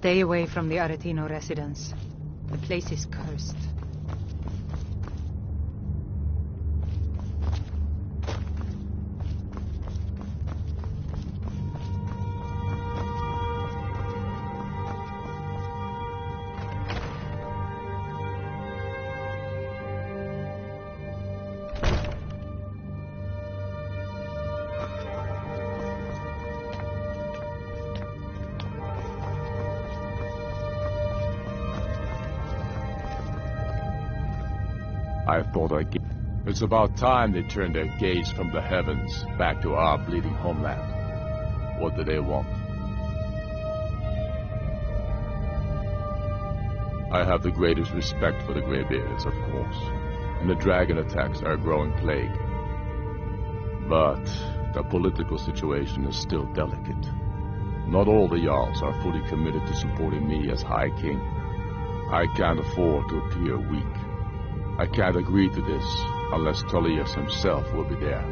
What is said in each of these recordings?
Stay away from the Aretino residence. The place is cursed. I thought it's about time they turned their gaze from the heavens back to our bleeding homeland. What do they want? I have the greatest respect for the Greybeards, of course, and the dragon attacks are a growing plague. But the political situation is still delicate. Not all the Jarls are fully committed to supporting me as High King. I can't afford to appear weak. I can't agree to this unless Tullius himself will be there.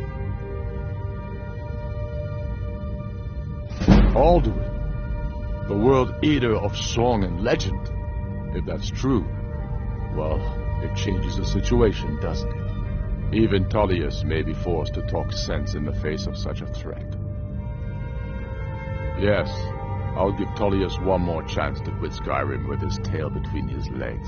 Alduin, the world eater of song and legend. If that's true, well, it changes the situation, doesn't it? Even Tullius may be forced to talk sense in the face of such a threat. Yes, I'll give Tullius one more chance to quit Skyrim with his tail between his legs.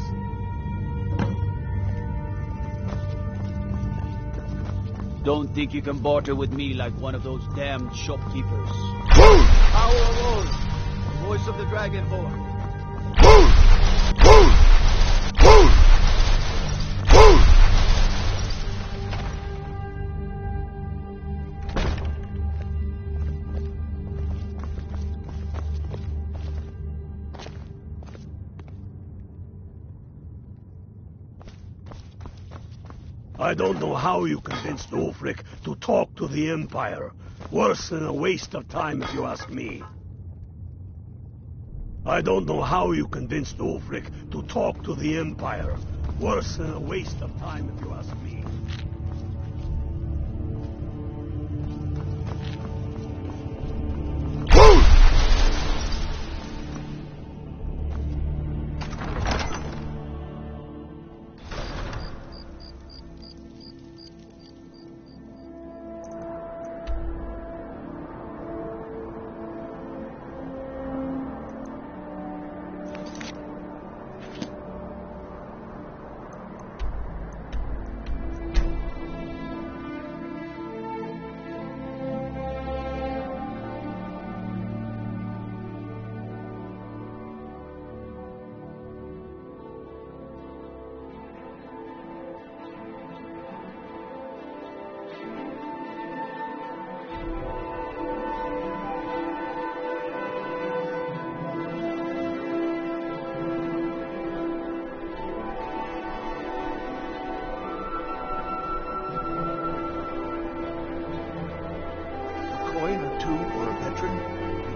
Don't think you can barter with me like one of those damned shopkeepers. Power arose! The voice of the Dragonborn. I don't know how you convinced Ulfric to talk to the Empire. Worse than a waste of time, if you ask me. I don't know how you convinced Ulfric to talk to the Empire. Worse than a waste of time, if you ask me.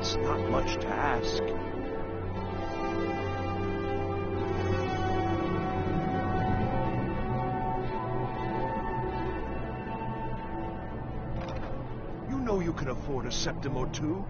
It's not much to ask. You know you can afford a septim or two.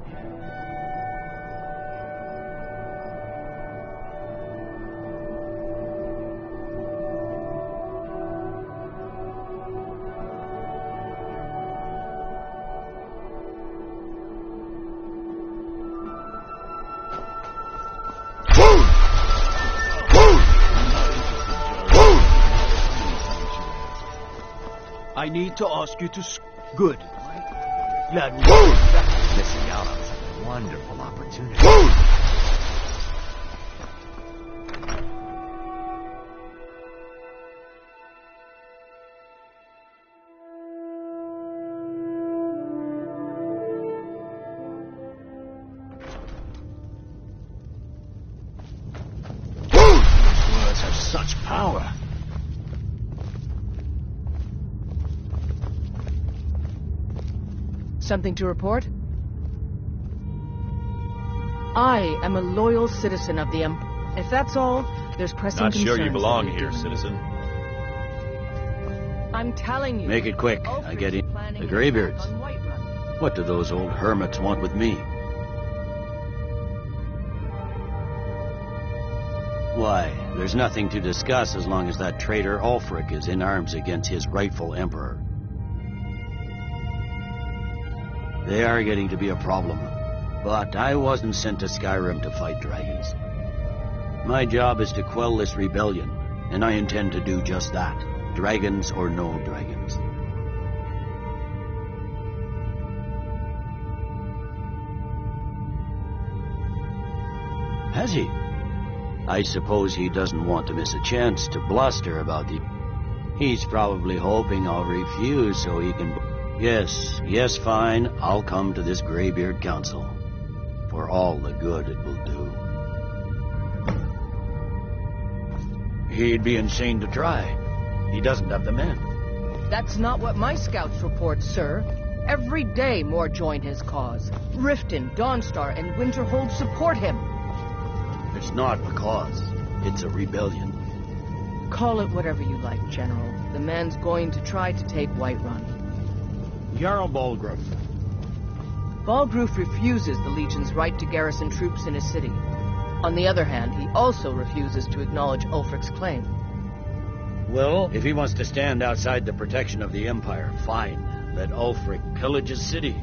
I need to ask you to Good. Glad we Missing out on such a wonderful opportunity. These words have such power. Something to report? I am a loyal citizen of the Empire. If that's all, there's pressing Not concerns. sure you belong here, citizen. I'm telling you. Make it quick. I get in. The Greybeards. What do those old hermits want with me? Why, there's nothing to discuss as long as that traitor Ulfric is in arms against his rightful emperor. They are getting to be a problem, but I wasn't sent to Skyrim to fight dragons. My job is to quell this rebellion, and I intend to do just that, dragons or no dragons. Has he? I suppose he doesn't want to miss a chance to bluster about the... He's probably hoping I'll refuse so he can... Yes, fine. I'll come to this Greybeard Council. For all the good it will do. He'd be insane to try. He doesn't have the men. That's not what my scouts report, sir. Every day more join his cause. Riften, Dawnstar, and Winterhold support him. It's not a cause. It's a rebellion. Call it whatever you like, General. The man's going to try to take Whiterun. Jarl Balgruuf. Balgruuf refuses the Legion's right to garrison troops in his city. On the other hand, he also refuses to acknowledge Ulfric's claim. Well, if he wants to stand outside the protection of the Empire, fine. Let Ulfric pillage his city.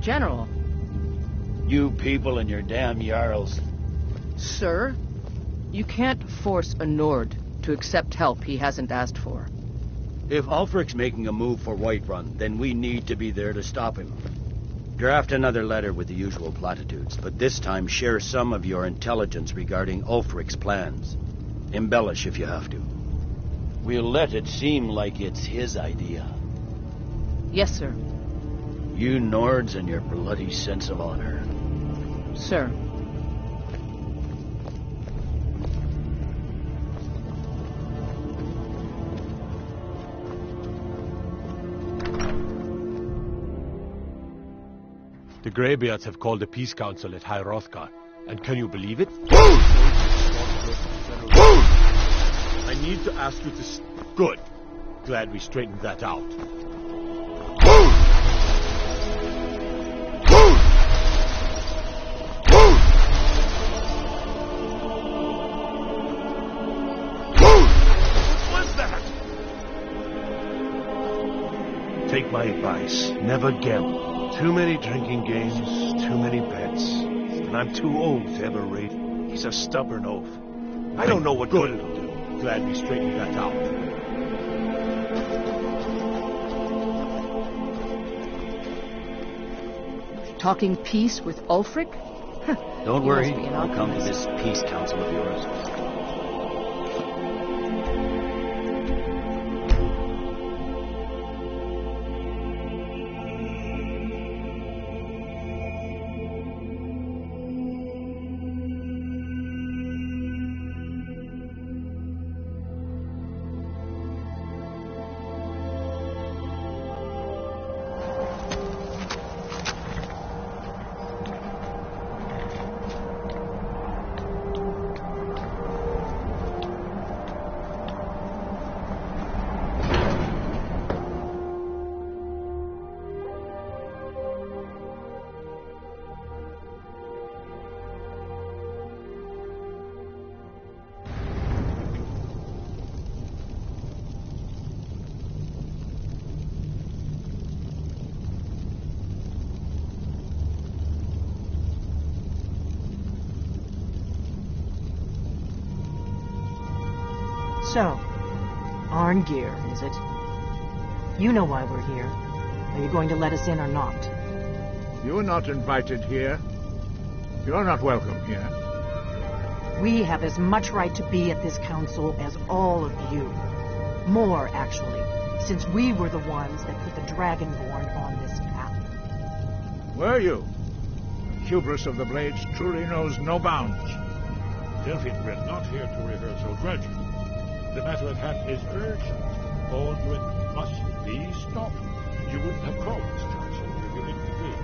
General. You people and your damn Jarls. Sir, you can't force a Nord to accept help he hasn't asked for. If Ulfric's making a move for Whiterun, then we need to be there to stop him. Draft another letter with the usual platitudes, but this time share some of your intelligence regarding Ulfric's plans. Embellish if you have to. We'll let it seem like it's his idea. Yes, sir. You Nords and your bloody sense of honor. Sir. The Greybeards have called a peace council at High Hrothgar, and can you believe it? I need to ask you to... Good. Glad we straightened that out. What was that? Take my advice. Never gamble. Too many drinking games, too many bets. And I'm too old to ever raid. He's a stubborn oaf. I don't know what good it'll do. Glad we straightened that out. Talking peace with Ulfric? Don't worry, I'll come to this peace council of yours. So, Arngeir, is it? You know why we're here. Are you going to let us in or not? You're not invited here. You're not welcome here. We have as much right to be at this council as all of you. More, actually, since we were the ones that put the Dragonborn on this path. Were you? The hubris of the Blades truly knows no bounds. Delphine, we're not here to rehearse or grudge. The matter at hand is urgent. Baldwin must be stopped. You wouldn't have called this council if you didn't agree.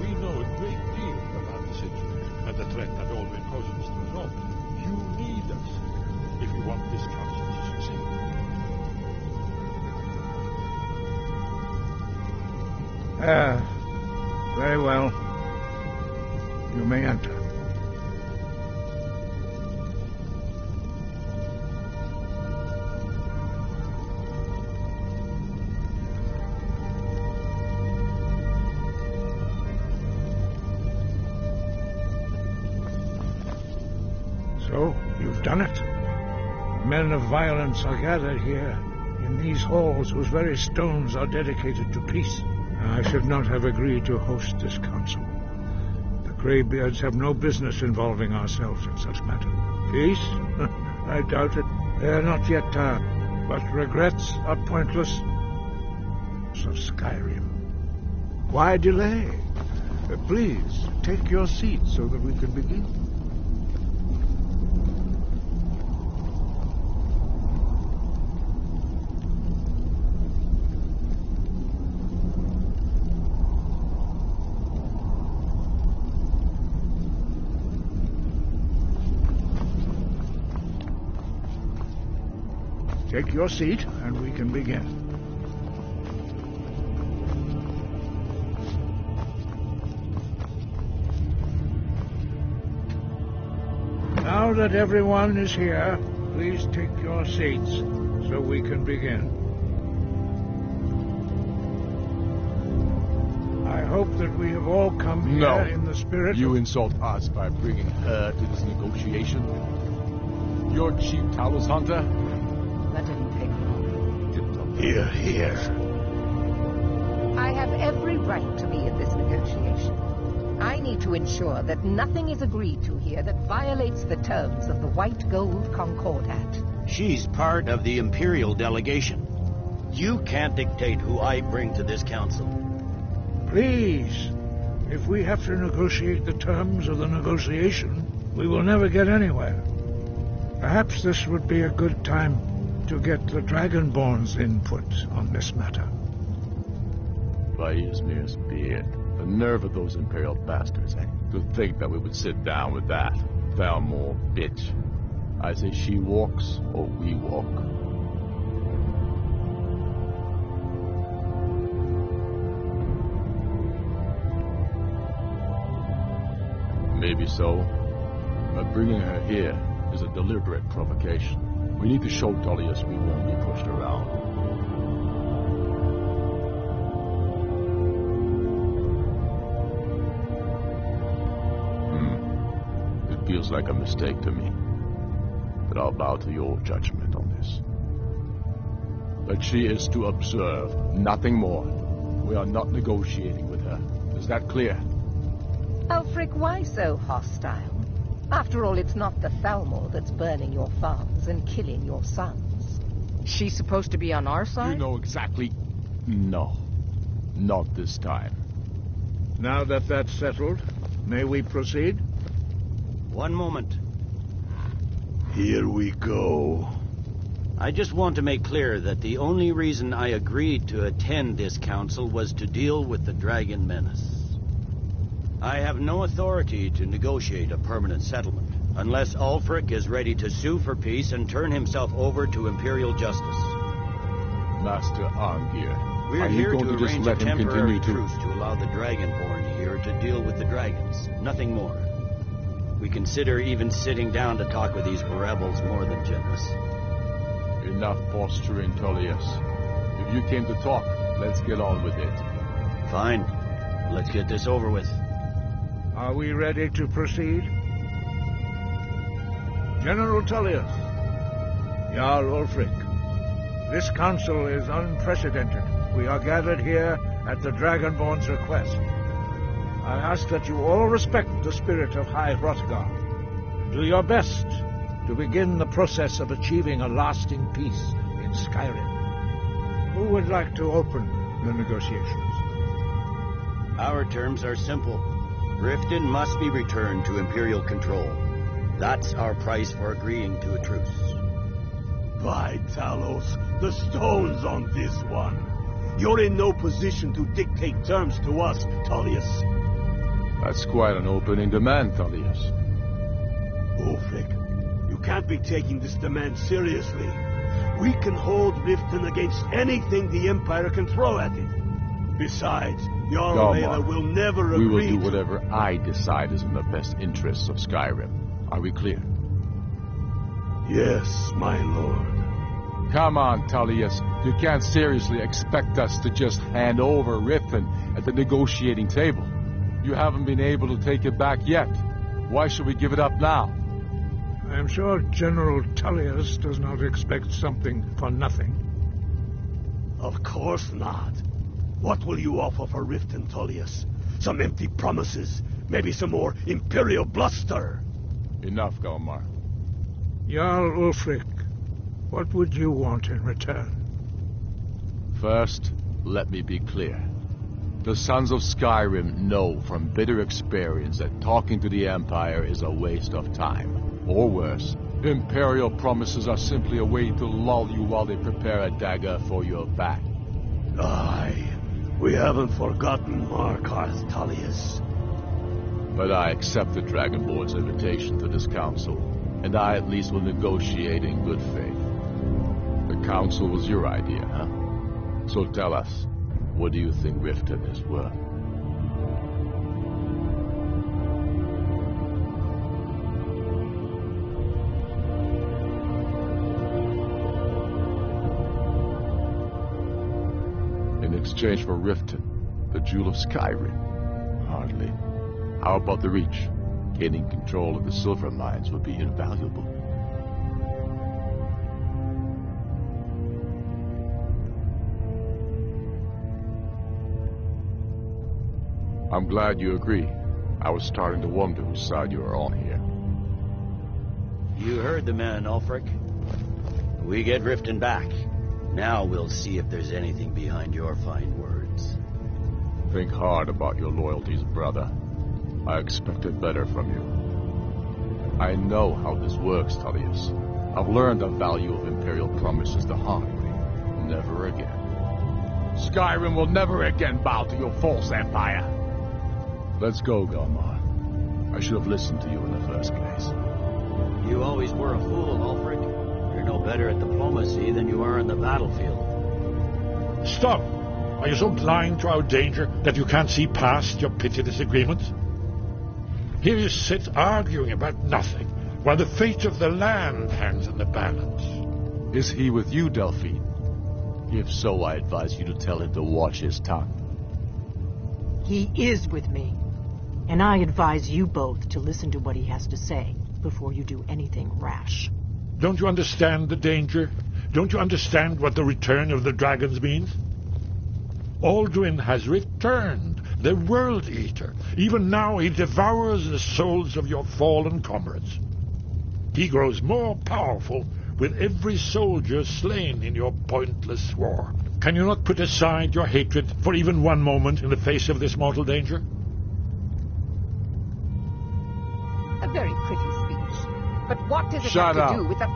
We know a great deal about the situation and the threat that Baldwin poses to us all. You need us if you want this council to succeed. Very well. You may enter. done it. Men of violence are gathered here, in these halls whose very stones are dedicated to peace. I should not have agreed to host this council. The Greybeards have no business involving ourselves in such matter. Peace? I doubt it. They are not yet tired, but regrets are pointless. So Skyrim. Why delay? Please, take your seat so that we can begin. Take your seat, and we can begin. Now that everyone is here, please take your seats, so we can begin. I hope that we have all come here in the spirit You insult us by bringing her to this negotiation? You're Chief Talos Hunter? That didn't take long. Here, here. I have every right to be in this negotiation. I need to ensure that nothing is agreed to here that violates the terms of the White Gold Concordat. She's part of the Imperial delegation. You can't dictate who I bring to this council. Please, if we have to negotiate the terms of the negotiation, we will never get anywhere. Perhaps this would be a good time to get the Dragonborn's input on this matter. By Izmir's beard. The nerve of those Imperial bastards, eh? To think that we would sit down with that. Thalmor bitch. I say she walks, or we walk. Maybe so, but bringing her here is a deliberate provocation. We need to show Tullius we won't be pushed around. It feels like a mistake to me, but I'll bow to your judgment on this. But she is to observe, nothing more. We are not negotiating with her. Is that clear? Ulfric, why so hostile? After all, it's not the Thalmor that's burning your farms and killing your sons. She's supposed to be on our side? You know exactly... No. Not this time. Now that that's settled, may we proceed? One moment. Here we go. I just want to make clear that the only reason I agreed to attend this council was to deal with the Dragon Menace. I have no authority to negotiate a permanent settlement, unless Ulfric is ready to sue for peace and turn himself over to Imperial justice. Master Arngir, We're are here you to going to just arrange a let him temporary continue truce to allow the Dragonborn here to deal with the dragons. Nothing more. We consider even sitting down to talk with these rebels more than generous. Enough posturing, Tullius. If you came to talk, let's get on with it. Fine. Let's get this over with. Are we ready to proceed? General Tullius, Jarl Ulfric, this council is unprecedented. We are gathered here at the Dragonborn's request. I ask that you all respect the spirit of High Hrothgar. Do your best to begin the process of achieving a lasting peace in Skyrim. Who would like to open the negotiations? Our terms are simple. Riften must be returned to Imperial control. That's our price for agreeing to a truce. By Talos, the stone's on this one. You're in no position to dictate terms to us, Tullius. That's quite an opening demand, Tullius. Ulfric, you can't be taking this demand seriously. We can hold Riften against anything the Empire can throw at it. Besides, Jarl Layla will never agree. We will do whatever I decide is in the best interests of Skyrim. Are we clear? Yes, my lord. Come on, Tullius. You can't seriously expect us to just hand over Riften at the negotiating table. You haven't been able to take it back yet. Why should we give it up now? I'm sure General Tullius does not expect something for nothing. Of course not. What will you offer for Riften, Tullius? Some empty promises? Maybe some more Imperial bluster? Enough, Galmar. Jarl Ulfric, what would you want in return? First, let me be clear. The Sons of Skyrim know from bitter experience that talking to the Empire is a waste of time. Or worse, Imperial promises are simply a way to lull you while they prepare a dagger for your back. Aye, we haven't forgotten Markarth, Tullius. But I accept the Dragonborn's invitation to this council, and I at least will negotiate in good faith. The council was your idea, huh? So tell us, what do you think Riften is worth? In exchange for Riften, the Jewel of Skyrim? Hardly. How about the Reach? Gaining control of the silver mines would be invaluable. I'm glad you agree. I was starting to wonder whose side you were on here. You heard the man, Ulfric. We get Riften back. Now we'll see if there's anything behind your fine words. Think hard about your loyalties, brother. I expected better from you. I know how this works, Tullius. I've learned the value of Imperial promises the hard way. Never again. Skyrim will never again bow to your false empire. Let's go, Galmar. I should have listened to you in the first place. You always were a fool, Ulfric. You're no better at diplomacy than you are in the battlefield. Stop! Are you so blind to our danger that you can't see past your pitiless agreements? Here you sit arguing about nothing, while the fate of the land hangs in the balance. Is he with you, Delphine? If so, I advise you to tell him to watch his tongue. He is with me. And I advise you both to listen to what he has to say before you do anything rash. Don't you understand the danger? Don't you understand what the return of the dragons means? Alduin has returned, the World Eater. Even now he devours the souls of your fallen comrades. He grows more powerful with every soldier slain in your pointless war. Can you not put aside your hatred for even one moment in the face of this mortal danger? A very pretty speech. But what does it Shut have up. to do with the...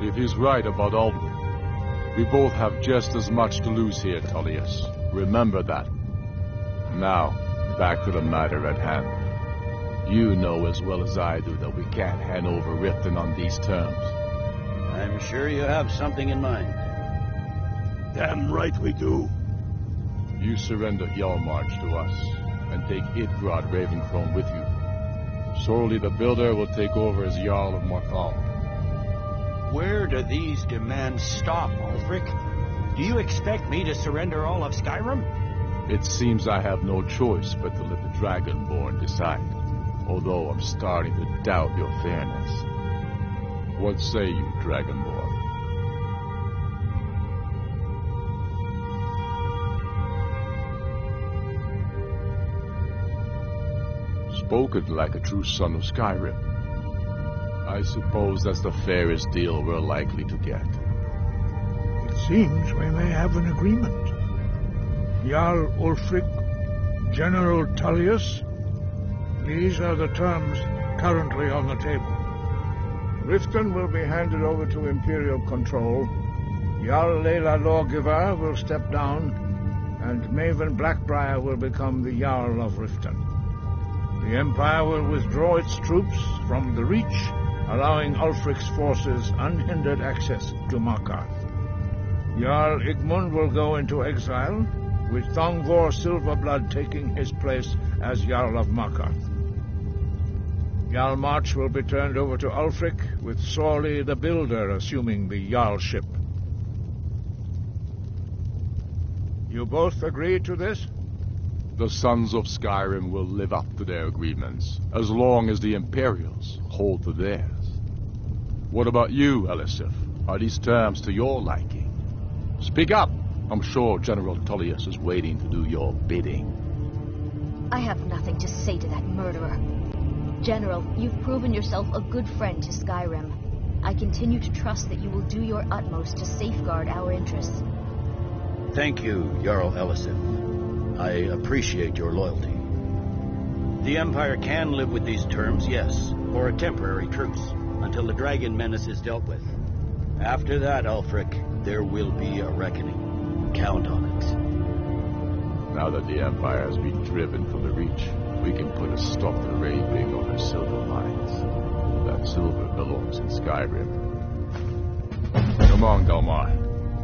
If he's right about Alduin, we both have just as much to lose here, Tullius. Remember that. Now, back to the matter at hand. You know as well as I do that we can't hand over Riften on these terms. I'm sure you have something in mind. Damn right we do. You surrender Hjalmarch to us, and take Idgrod Ravencrone with you. Sorli the Builder will take over as Jarl of Markal. Where do these demands stop, Ulfric? Do you expect me to surrender all of Skyrim? It seems I have no choice but to let the Dragonborn decide, although I'm starting to doubt your fairness. What say you, Dragonborn? Spoken like a true son of Skyrim. I suppose that's the fairest deal we're likely to get. It seems we may have an agreement. Jarl Ulfric, General Tullius, these are the terms currently on the table. Riften will be handed over to Imperial control. Jarl Layla Lawgiver will step down, and Maven Blackbriar will become the Jarl of Riften. The Empire will withdraw its troops from the Reach, allowing Ulfric's forces unhindered access to Markarth. Jarl Igmund will go into exile, with Thongvor Silverblood taking his place as Jarl of Markarth. Hjalmarch will be turned over to Ulfric, with Sorli the Builder assuming the Jarlship. You both agree to this? The Sons of Skyrim will live up to their agreements, as long as the Imperials hold to theirs. What about you, Elisif? Are these terms to your liking? Speak up! I'm sure General Tullius is waiting to do your bidding. I have nothing to say to that murderer. General, you've proven yourself a good friend to Skyrim. I continue to trust that you will do your utmost to safeguard our interests. Thank you, Jarl Elisif. I appreciate your loyalty. The Empire can live with these terms, yes, for a temporary truce, until the dragon menace is dealt with. After that, Ulfric, there will be a reckoning. Count on it. Now that the Empire has been driven from the Reach, we can put a stop to raping on their silver mines. That silver belongs in Skyrim. Come on, Galmar.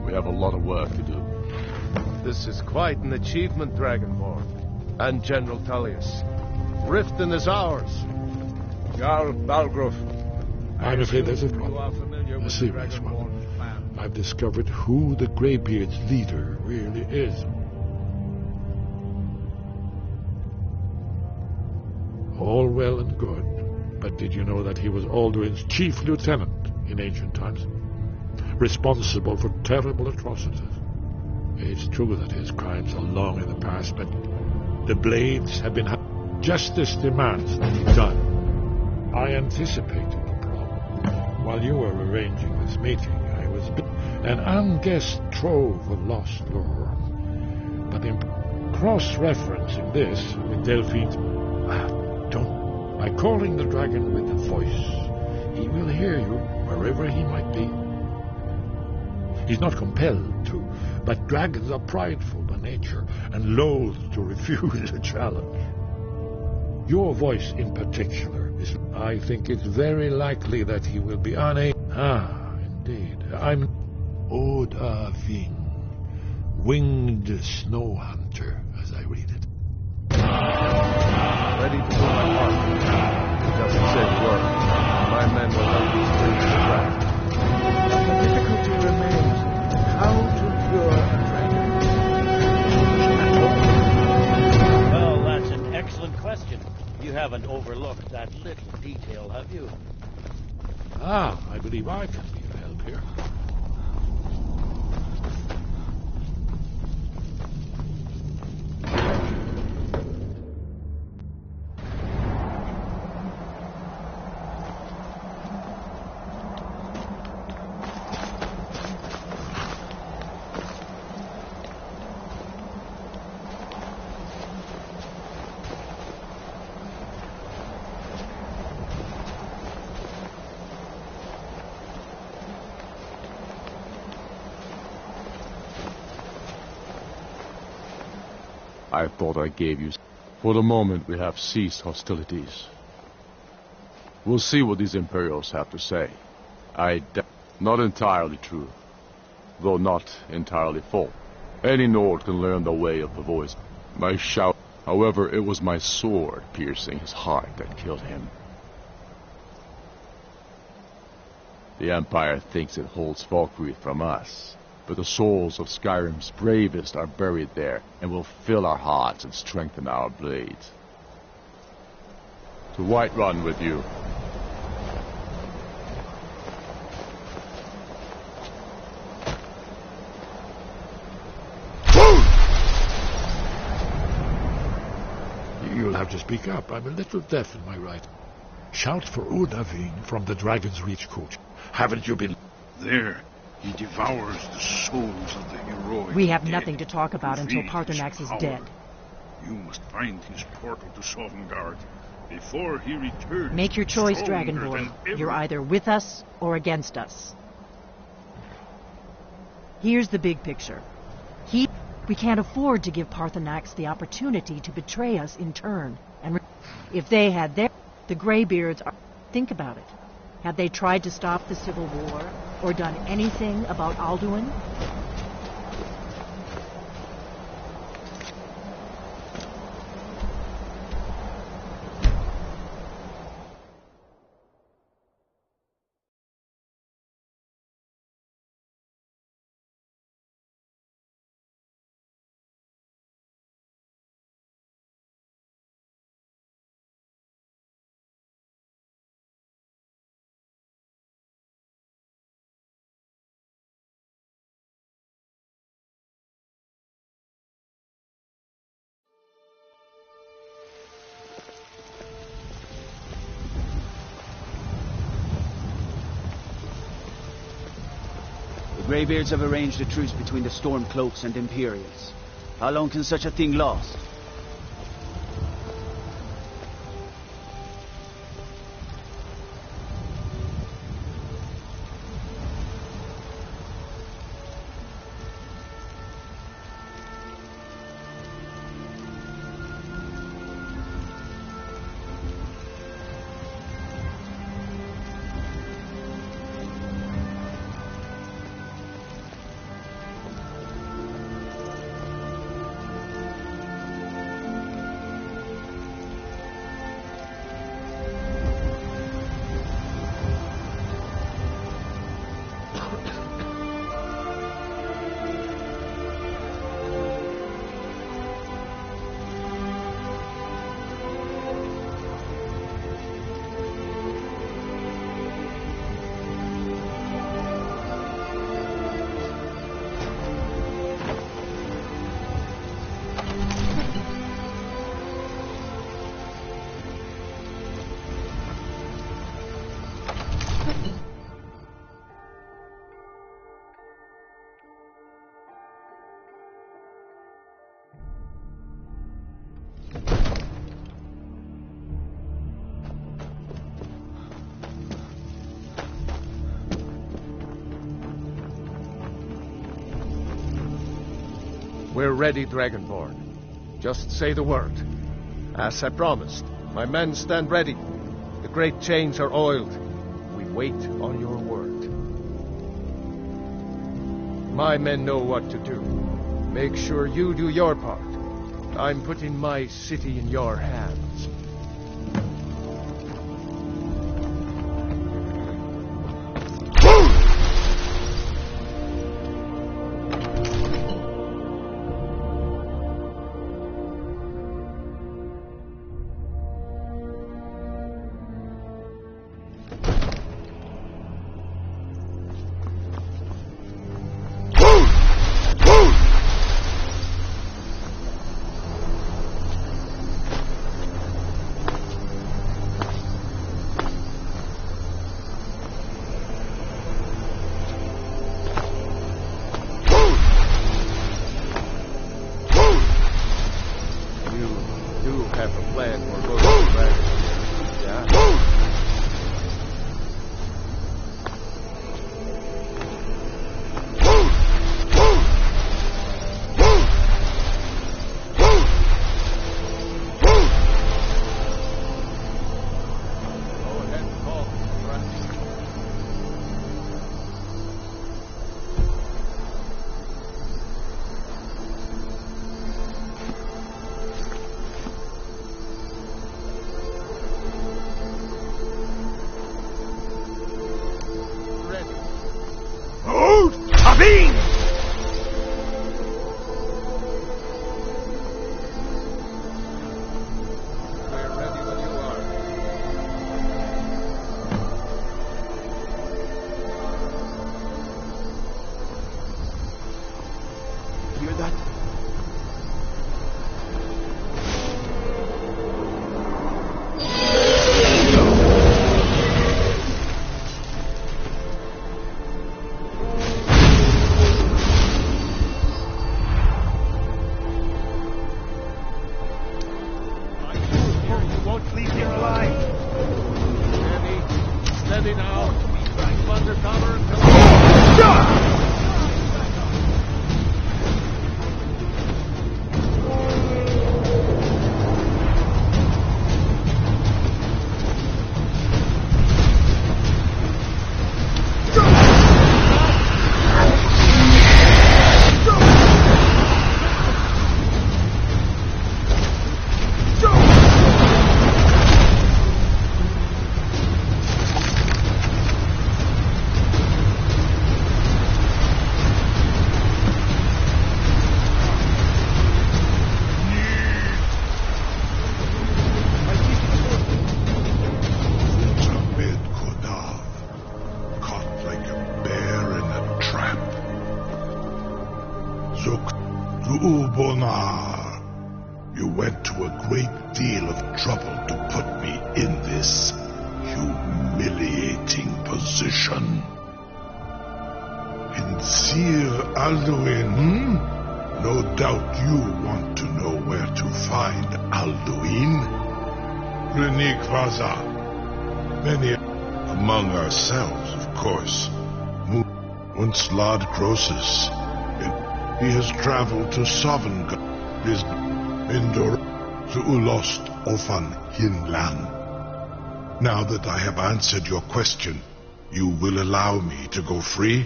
We have a lot of work to do. This is quite an achievement, Dragonborn. And General Tullius. Riften is ours. Jarl Balgruf. I'm afraid there's a problem. You are familiar A with serious one. Dragonborn's plan. I've discovered who the Greybeard's leader really is. All well and good, but did you know that he was Alduin's chief lieutenant in ancient times? Responsible for terrible atrocities. It's true that his crimes are long in the past, but the Blades have been... Justice demands that he done. I anticipated the problem. While you were arranging this meeting, I was an unguessed trove of lost lore. But in cross-referencing this with Delphine's... By calling the dragon with the voice, he will hear you wherever he might be. He's not compelled to, but dragons are prideful by nature and loath to refuse a challenge. Your voice in particular is... I think it's very likely that he will be unable... Indeed. I'm Odahvin, winged snow hunter, as I read it. Ready to do my part. It doesn't say word. My men will help you bring the dragon. The difficulty remains how to cure a dragon. Well, that's an excellent question. You haven't overlooked that little detail, have you? I believe I can be of help here. I thought I gave you... For the moment, we have ceased hostilities. We'll see what these Imperials have to say. Not entirely true, though not entirely false. Any Nord can learn the way of the voice. My shout... However, it was my sword piercing his heart that killed him. The Empire thinks it holds Valkyrie from us. But the souls of Skyrim's bravest are buried there, and will fill our hearts and strengthen our blades. To Whiterun with you. You'll have to speak up. I'm a little deaf in my right. Shout for Udavin from the Dragon's Reach coach. Haven't you been... There, he devours the souls of the heroic. We have dead nothing to talk about who until feed Parthenax his is power. dead. You must find his portal to Sovngarde before he returns. Make your choice, stronger Dragonborn. than ever. You're either with us or against us. Here's the big picture. We can't afford to give Parthenax the opportunity to betray us in turn. And if they had the Greybeards are... Think about it. Had they tried to stop the Civil War or done anything about Alduin? Greybeards have arranged a truce between the Stormcloaks and Imperials. How long can such a thing last? We're ready, Dragonborn. Just say the word. As I promised, my men stand ready. The great chains are oiled. We wait on your word. My men know what to do. Make sure you do your part. I'm putting my city in your hands. You went to a great deal of trouble to put me in this humiliating position. in Sir Alduin, No doubt you want to know where to find Alduin. Renikvaza. Many among ourselves, of course. Unslad Croesus. He has traveled to Sovngarde, Indor, to Ulost Ofan Hinlan. Now that I have answered your question, you will allow me to go free?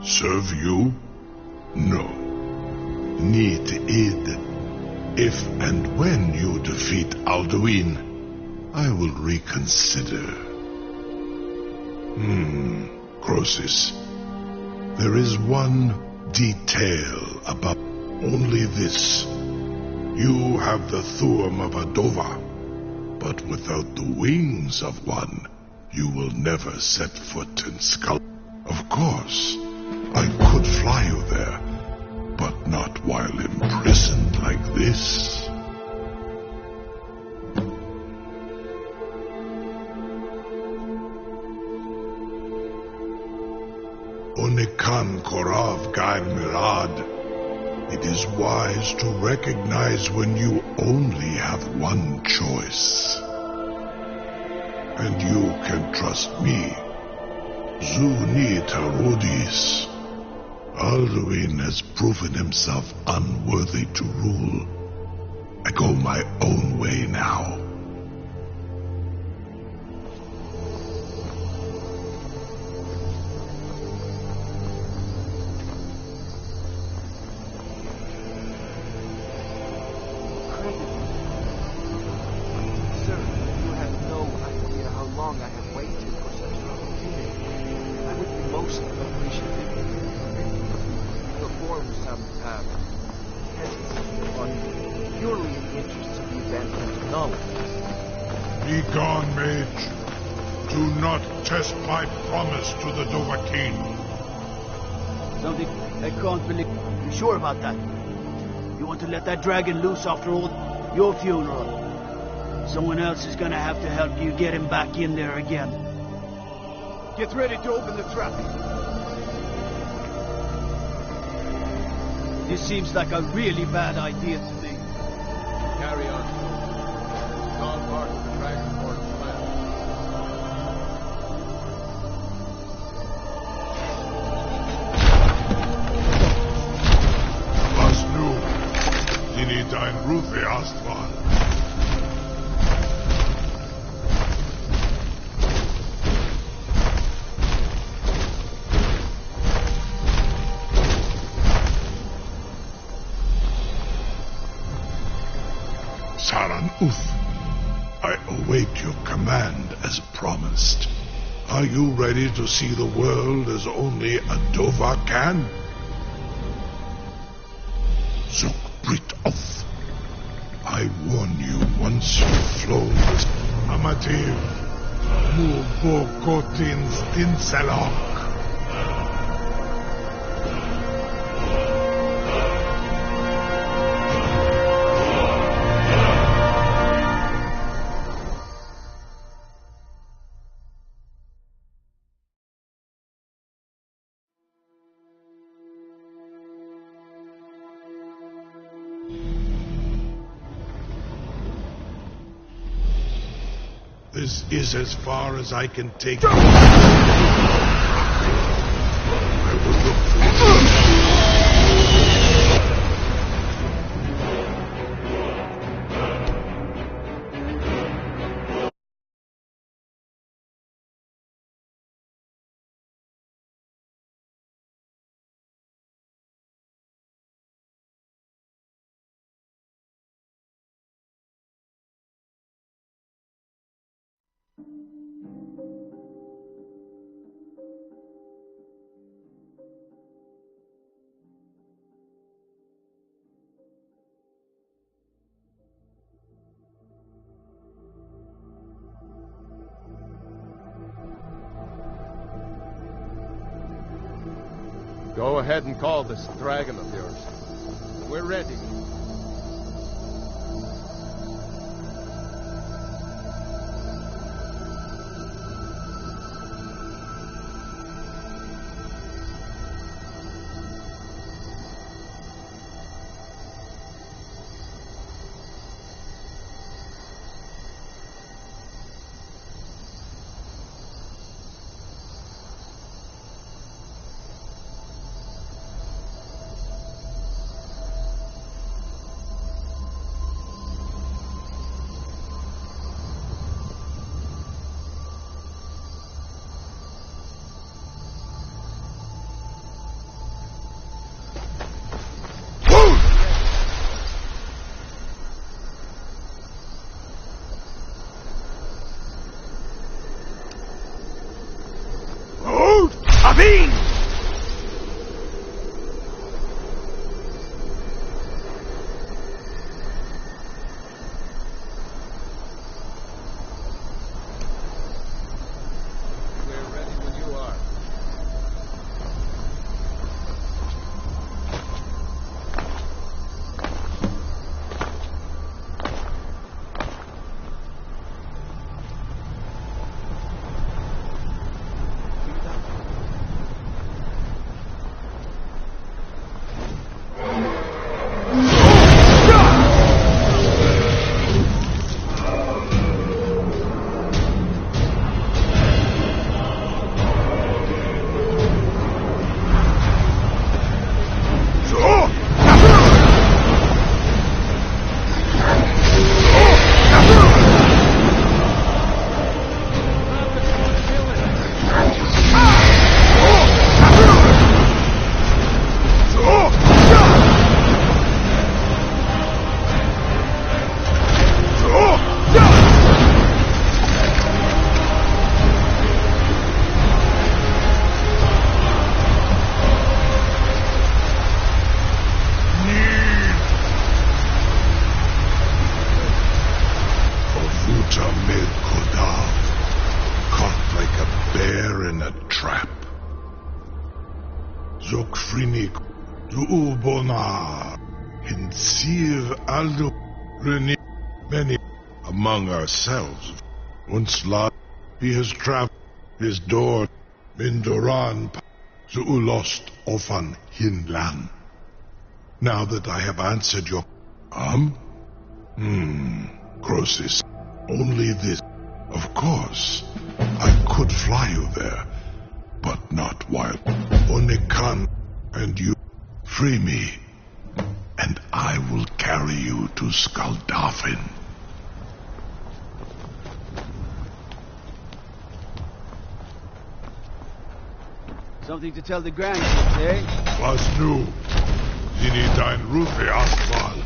Serve you? No. Need id. If and when you defeat Alduin, I will reconsider. Croesus. There is one detail about only this. You have the Thuum of a Dova, but without the wings of one, you will never set foot in Skull. Of course, I could fly you there, but not while imprisoned like this. Onikan Korav Gair Mirad. It is wise to recognize when you only have one choice. And you can trust me. Zuni Tarudis. Alduin has proven himself unworthy to rule. I go my own way now. Let that dragon loose after all your funeral. Someone else is gonna have to help you get him back in there again. Get ready to open the trap. This seems like a really bad idea to me. Carry on. It's all part of the Dragonborn's plan. Dein Rufe Astval. Saran Uth, I await your command as promised. Are you ready to see the world as only a Dova can? Zuk Brit Oth. I warn you, once you've flown this Amativ, Mubokotin Stinselok. This is as far as I can take. I will look for Go ahead and call this dragon of yours. We're ready. fiend! We're ready when you are. Zokfrinik, Zuubona, Hinsir Aldo, Reni, many among ourselves. Unsla, he has traveled his door, Mindoran, Zuulost, Ofan, Hinlan. Now that I have answered your... Croesus, only this. Of course, I could fly you there, but not while Onekan and you free me, and I will carry you to Skaldafin. Something to tell the grandkids, eh? Was nu, Zini dein Rufe Aswal.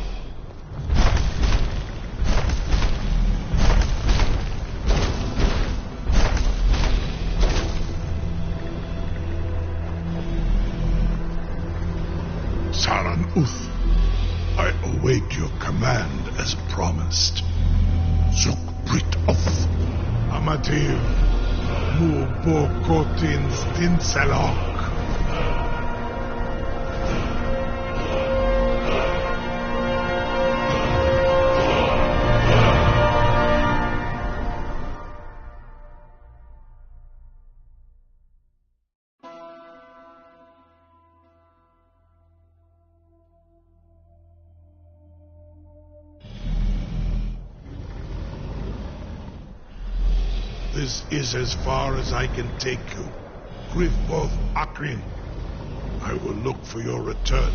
Saran Uth, I await your command as promised. Zuk Brit Oth, Amativ, Mu Bokotin Stinselok. This is as far as I can take you. Grifboth Akrin. I will look for your return.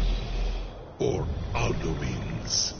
Or Alduin's.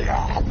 Yeah.